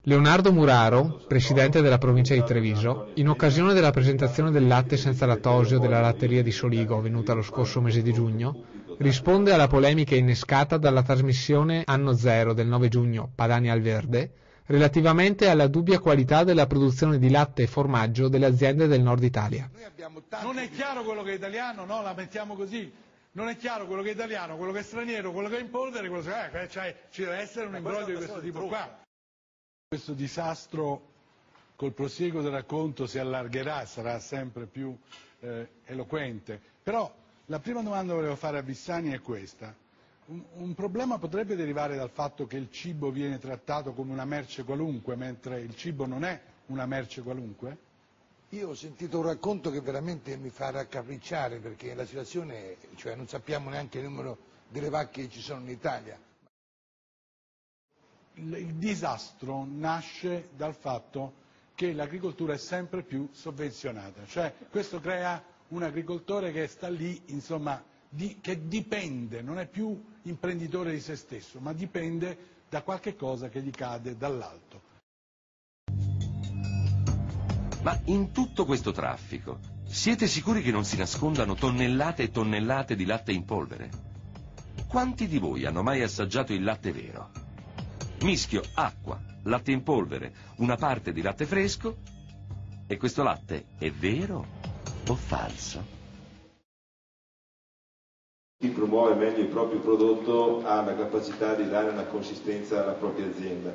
Leonardo Muraro, presidente della provincia di Treviso, in occasione della presentazione del latte senza lattosio della latteria di Soligo avvenuta lo scorso mese di giugno, risponde alla polemica innescata dalla trasmissione Anno Zero del 9 giugno Padania al Verde relativamente alla dubbia qualità della produzione di latte e formaggio delle aziende del nord Italia. Non è chiaro quello che è italiano, no? La mettiamo così. Non è chiaro quello che è italiano, quello che è straniero, quello che è in polvere, quello che cioè, ci deve essere un imbroglio di questo tipo qua. Questo disastro col prosieguo del racconto si allargherà, sarà sempre più eloquente. Però la prima domanda che volevo fare a Vissani è questa. Un problema potrebbe derivare dal fatto che il cibo viene trattato come una merce qualunque, mentre il cibo non è una merce qualunque? Io ho sentito un racconto che veramente mi fa raccapricciare, perché la situazione, cioè non sappiamo neanche il numero delle vacche che ci sono in Italia. Il disastro nasce dal fatto che l'agricoltura è sempre più sovvenzionata, cioè questo crea un agricoltore che sta lì, insomma, che dipende, non è più imprenditore di se stesso, ma dipende da qualche cosa che gli cade dall'alto. Ma in tutto questo traffico, siete sicuri che non si nascondano tonnellate e tonnellate di latte in polvere? Quanti di voi hanno mai assaggiato il latte vero? Mischio acqua, latte in polvere, una parte di latte fresco, e questo latte è vero o falso? Chi promuove meglio il proprio prodotto ha la capacità di dare una consistenza alla propria azienda.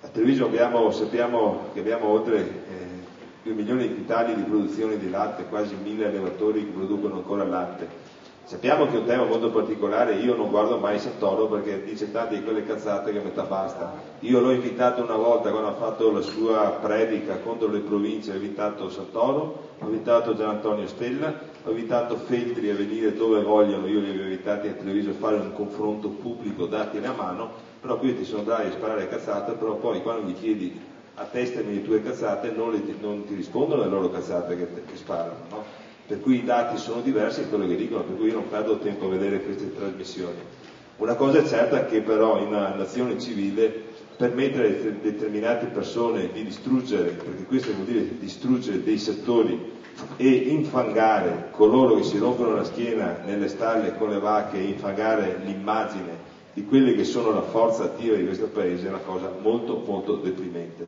A Treviso sappiamo che abbiamo oltre 2 milioni di quintali di produzione di latte, quasi 1000 allevatori che producono ancora latte. Sappiamo che è un tema molto particolare, io non guardo mai Santoro perché dice tante di quelle cazzate che a metà basta. Io l'ho invitato una volta quando ha fatto la sua predica contro le province, ho invitato Santoro, ho invitato Gian Antonio Stella, ho invitato Feltri a venire dove vogliono, io li avevo invitati a Treviso a fare un confronto pubblico, datene a mano, però qui ti sono bravi a sparare cazzate, però poi quando gli chiedi attestami le tue cazzate non ti rispondono le loro cazzate che sparano, no? Per cui i dati sono diversi in quello che dicono, per cui io non perdo tempo a vedere queste trasmissioni. Una cosa è certa che però in una nazione civile permettere a determinate persone di distruggere, perché questo vuol dire distruggere dei settori e infangare coloro che si rompono la schiena nelle stalle con le vacche e infangare l'immagine di quelle che sono la forza attiva di questo paese è una cosa molto molto deprimente.